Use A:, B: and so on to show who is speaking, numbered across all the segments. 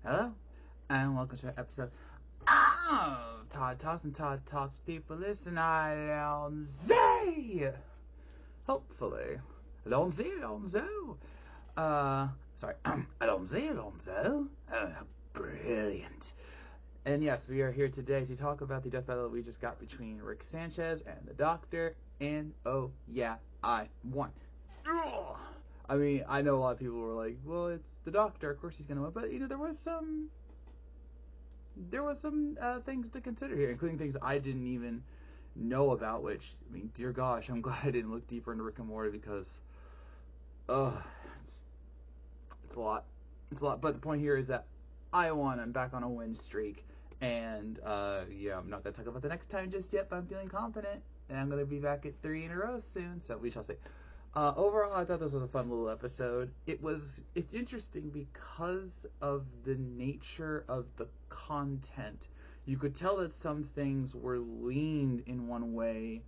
A: Hello, and welcome to an episode of Todd Talks and Todd Talks. People listen, Alonzo. Hopefully, Alonzo. Sorry, Alonzo. Brilliant. And yes, we are here today to talk about the death battle we just got between Rick Sanchez and the Doctor. And oh yeah, I won. I mean, I know a lot of people were like, "Well, it's the Doctor. Of course he's gonna win." But there was some things to consider here, including things I didn't even know about. Which, I mean, dear gosh, I'm glad I didn't look deeper into Rick and Morty because, it's a lot. It's a lot. But the point here is that I won. I'm back on a win streak, and yeah, I'm not gonna talk about the next time just yet. But I'm feeling confident, and I'm gonna be back at 3 in a row soon. So we shall see. Overall, I thought this was a fun little episode. It's interesting because of the nature of the content. You could tell that some things were leaned in one way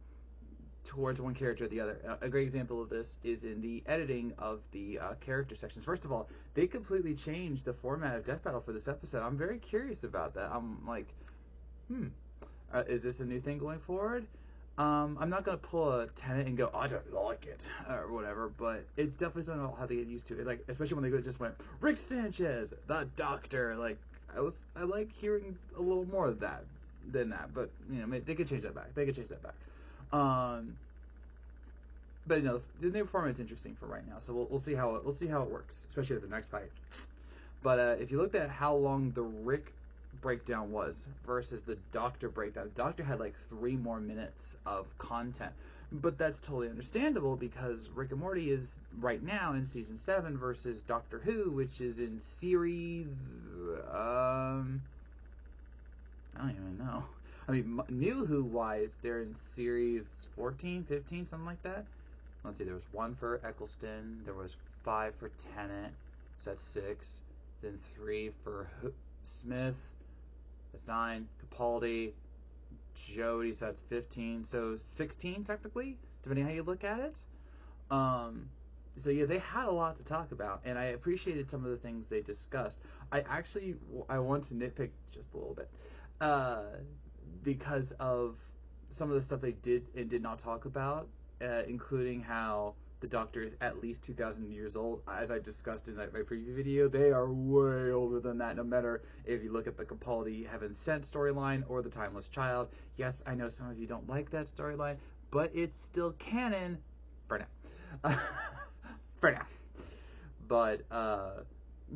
A: towards one character or the other. A great example of this is in the editing of the character sections. First of all, they completely changed the format of Death Battle for this episode. I'm very curious about that. I'm like, is this a new thing going forward? I'm not gonna pull a Tenet and go, I don't like it or whatever, but it's definitely something about how they get used to it. Like, especially when they just went Rick Sanchez, the Doctor. Like, I like hearing a little more of that than that, but they could change that back. But the new format's interesting for right now, so we'll see how it works, especially at the next fight. But if you looked at how long the Rick breakdown was versus the Doctor breakdown, the Doctor had like 3 more minutes of content. But that's totally understandable because Rick and Morty is right now in season 7 versus Doctor Who, which is in series I don't even know. I mean, New Who wise, they're in series 14, 15, something like that. Let's see, there was 1 for Eccleston, there was 5 for Tennant, so that's 6, then 3 for Smith, that's 9, Capaldi, Jody, so that's 15, so 16 technically, depending how you look at it. So yeah, they had a lot to talk about, and I appreciated some of the things they discussed. I want to nitpick just a little bit, because of some of the stuff they did and did not talk about, including how the Doctor is at least 2,000 years old. As I discussed in my preview video, they are way older than that, no matter if you look at the Capaldi Heaven Sent storyline or the Timeless Child. Yes, I know some of you don't like that storyline, but it's still canon for now. For now. But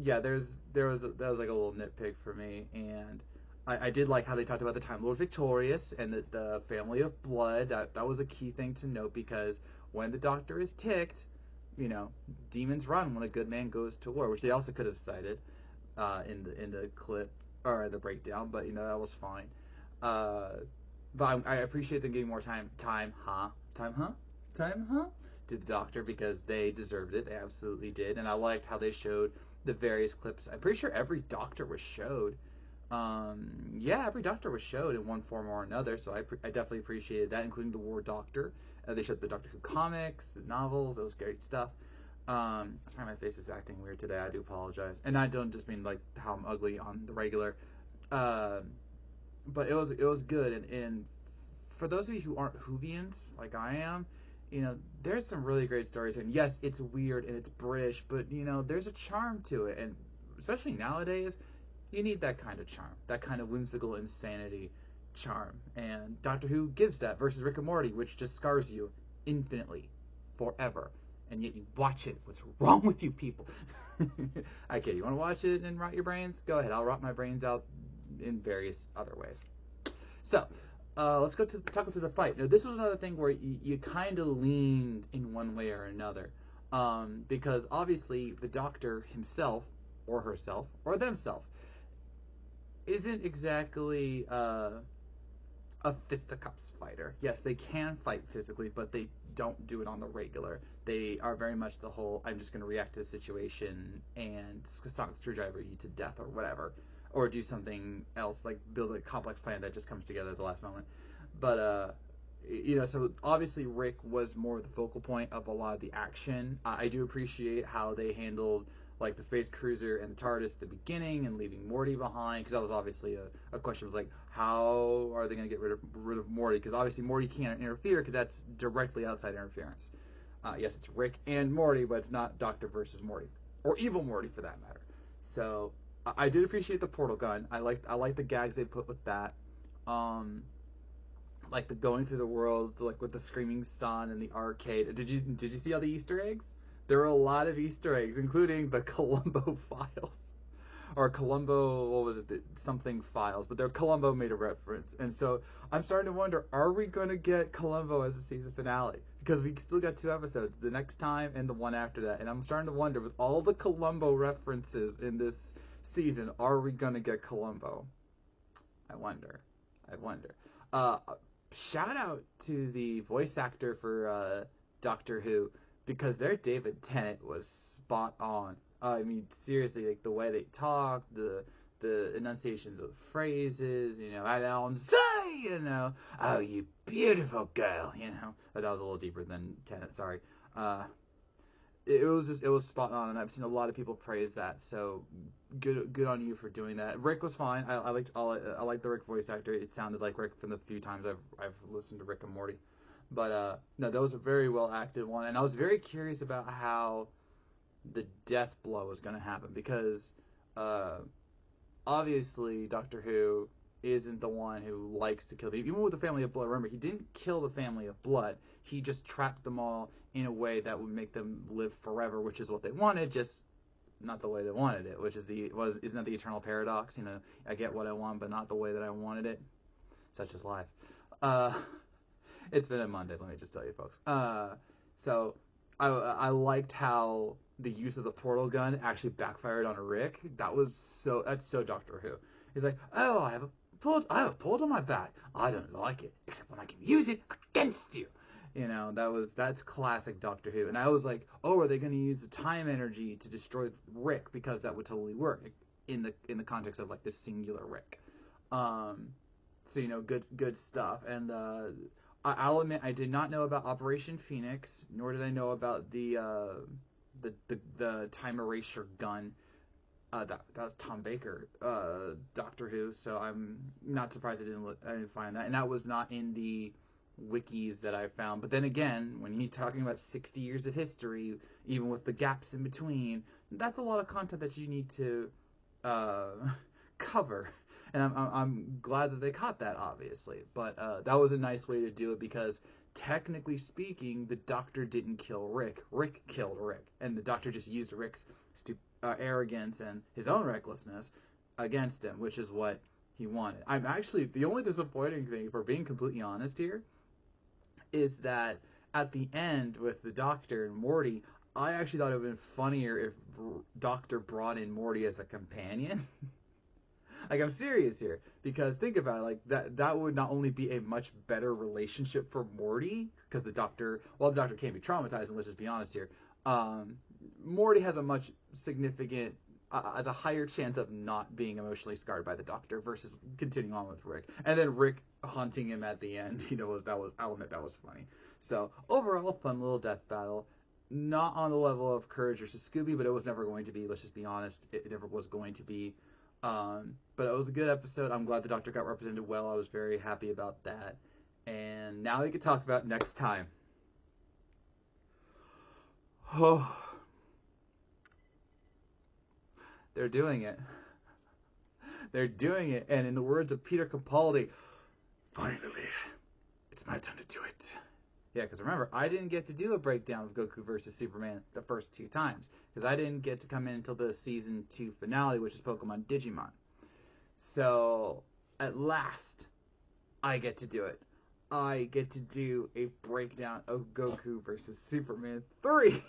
A: yeah, that was like a little nitpick for me, and I did like how they talked about the Time Lord Victorious and the family of blood. That was a key thing to note, because when the Doctor is ticked, demons run when a good man goes to war, which they also could have cited in the clip or the breakdown, but that was fine. But I appreciate them giving more time, to the Doctor, because they deserved it. They absolutely did, and I liked how they showed the various clips. I'm pretty sure every Doctor was showed. Yeah, every Doctor was showed in one form or another, so I definitely appreciated that, including the War Doctor. They showed the Doctor Who comics, the novels. That was great stuff. Sorry, my face is acting weird today. I do apologize, and I don't just mean like how I'm ugly on the regular. But it was good, and for those of you who aren't Whovians like I am, there's some really great stories, and yes, it's weird and it's British, but there's a charm to it, and especially nowadays, you need that kind of charm, that kind of whimsical insanity charm, and Doctor Who gives that versus Rick and Morty, which just scars you infinitely, forever, and yet you watch it. What's wrong with you people? I kid. You want to watch it and rot your brains? Go ahead. I'll rot my brains out in various other ways. So, let's go to talk about the fight. Now, this was another thing where you kind of leaned in one way or another, because obviously the Doctor himself, or herself, or themselves, isn't exactly a fisticuffs fighter. Yes, they can fight physically, but they don't do it on the regular. They are very much the whole, I'm just going to react to the situation and sonic screwdriver you to death or whatever. Or do something else, like build a complex plan that just comes together at the last moment. But, so obviously Rick was more the focal point of a lot of the action. I do appreciate how they handled like the space cruiser and the TARDIS at the beginning and leaving Morty behind, because that was obviously a question, was like, how are they going to get rid of Morty? Because obviously Morty can't interfere, because that's directly outside interference. Yes, it's Rick and Morty, but it's not Doctor versus Morty, or evil Morty for that matter. So I did appreciate the portal gun. I like the gags they put with that. Like the going through the worlds, like with the screaming sun and the arcade. Did you see all the Easter eggs? There were a lot of Easter eggs, including the Columbo files, or Columbo, what was it, something files, but their Columbo made a reference, and so I'm starting to wonder, are we going to get Columbo as a season finale? Because we still got 2 episodes, the next time and the one after that, and I'm starting to wonder, with all the Columbo references in this season, are we going to get Columbo? I wonder. Shout out to the voice actor for Doctor Who, because their David Tennant was spot on. I mean, seriously, like the way they talk, the enunciations of phrases, I don't say, oh, you beautiful girl, But that was a little deeper than Tennant, sorry. It was spot on, and I've seen a lot of people praise that. So good on you for doing that. Rick was fine. I liked the Rick voice actor. It sounded like Rick from the few times I've listened to Rick and Morty. But no, that was a very well acted one, and I was very curious about how the death blow was going to happen, because obviously Doctor Who isn't the one who likes to kill people. Even with the Family of Blood, remember, he didn't kill the Family of Blood. He just trapped them all in a way that would make them live forever, which is what they wanted, just not the way they wanted it, which isn't that the eternal paradox? I get what I want, but not the way that I wanted it. Such is life. It's been a Monday, let me just tell you, folks. So I liked how the use of the portal gun actually backfired on Rick. That's so Doctor Who. He's like, oh, I have a portal on my back. I don't like it, except when I can use it against you. That's classic Doctor Who. And I was like, oh, are they going to use the time energy to destroy Rick? Because that would totally work in the context of like this singular Rick. So good stuff. And I'll admit, I did not know about Operation Phoenix, nor did I know about the time erasure gun. That was Tom Baker, Doctor Who. So I'm not surprised I didn't find that, and that was not in the wikis that I found. But then again, when you're talking about 60 years of history, even with the gaps in between, that's a lot of content that you need to cover. And I'm glad that they caught that, obviously. But that was a nice way to do it, because technically speaking, the Doctor didn't kill Rick. Rick killed Rick, and the Doctor just used Rick's arrogance and his own recklessness against him, which is what he wanted. I'm actually, the only disappointing thing, if we're being completely honest here, is that at the end with the Doctor and Morty, I actually thought it would have been funnier if Doctor brought in Morty as a companion. Like, I'm serious here, because think about it, like that would not only be a much better relationship for Morty, because the Doctor can't be traumatized, and let's just be honest here, Morty has a much significant, has a higher chance of not being emotionally scarred by the Doctor versus continuing on with Rick. And then Rick haunting him at the end, I'll admit that was funny. So overall, fun little death battle. Not on the level of Courage versus Scooby, but it was never going to be. Let's just be honest, it never was going to be. But it was a good episode. I'm glad the Doctor got represented well. I was very happy about that. And now we can talk about next time. Oh, they're doing it. They're doing it. And in the words of Peter Capaldi, finally, it's my time to do it. Yeah, because remember, I didn't get to do a breakdown of Goku versus Superman the first 2 times, because I didn't get to come in until the season 2 finale, which is Pokemon Digimon. So, at last, I get to do it. I get to do a breakdown of Goku versus Superman 3.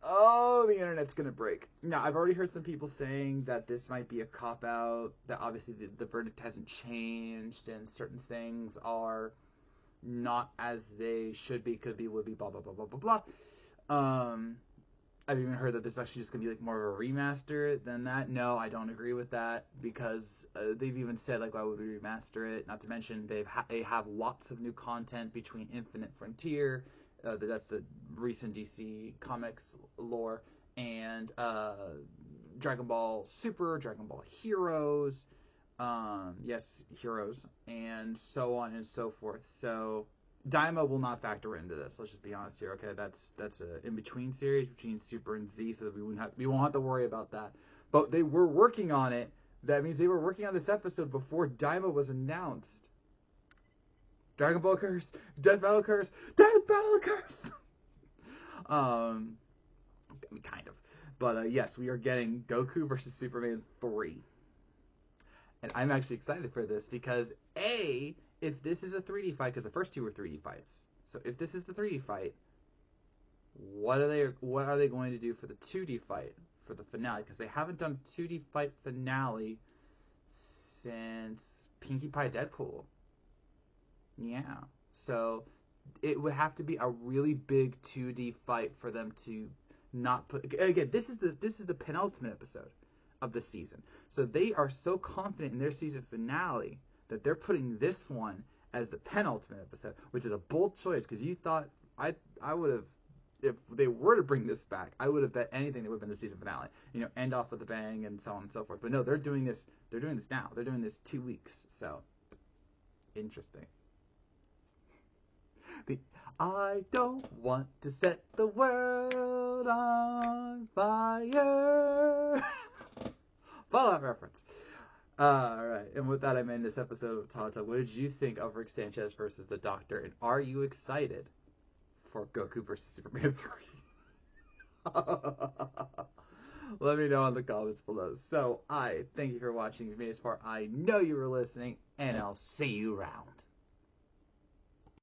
A: Oh, the internet's gonna break. Now, I've already heard some people saying that this might be a cop-out, that obviously the verdict hasn't changed, and certain things are not as they should be, could be, would be, blah, blah, blah, blah, blah, blah. I've even heard that this is actually just gonna be like more of a remaster than that. No, I don't agree with that, because they've even said, like, why would we remaster it? Not to mention they have lots of new content between Infinite Frontier, That's the recent DC Comics lore, and Dragon Ball Super, Dragon Ball Heroes, yes, Heroes, and so on and so forth. So Daima will not factor into this. Let's just be honest here. Okay, that's a in between series between Super and Z, so that we won't have to worry about that. But they were working on it. That means they were working on this episode before Daima was announced. Dragon Ball Curse, Death Battle Curse, Death Battle Curse. I mean, kind of. But yes, we are getting Goku versus Superman 3. And I'm actually excited for this because if this is a 3D fight, because the first two were 3D fights. So if this is the 3D fight, what are they going to do for the 2D fight for the finale? Because they haven't done a 2D fight finale since Pinkie Pie Deadpool. Yeah. So it would have to be a really big 2D fight for them to not put. Again, this is the penultimate episode of the season. So they are so confident in their season finale that they're putting this one as the penultimate episode, which is a bold choice because you thought I would have, if they were to bring this back, I would have bet anything that would have been the season finale. End off with a bang and so on and so forth. But no, they're doing this now. They're doing this 2 weeks. So interesting. I don't want to set the world on fire. Fallout reference. Alright, and with that, I end this episode of Todd Talk. What did you think of Rick Sanchez versus the Doctor? And are you excited for Goku versus Superman 3? Let me know in the comments below. So, I thank you for watching. If you made it this far, I know you were listening, and I'll see you around.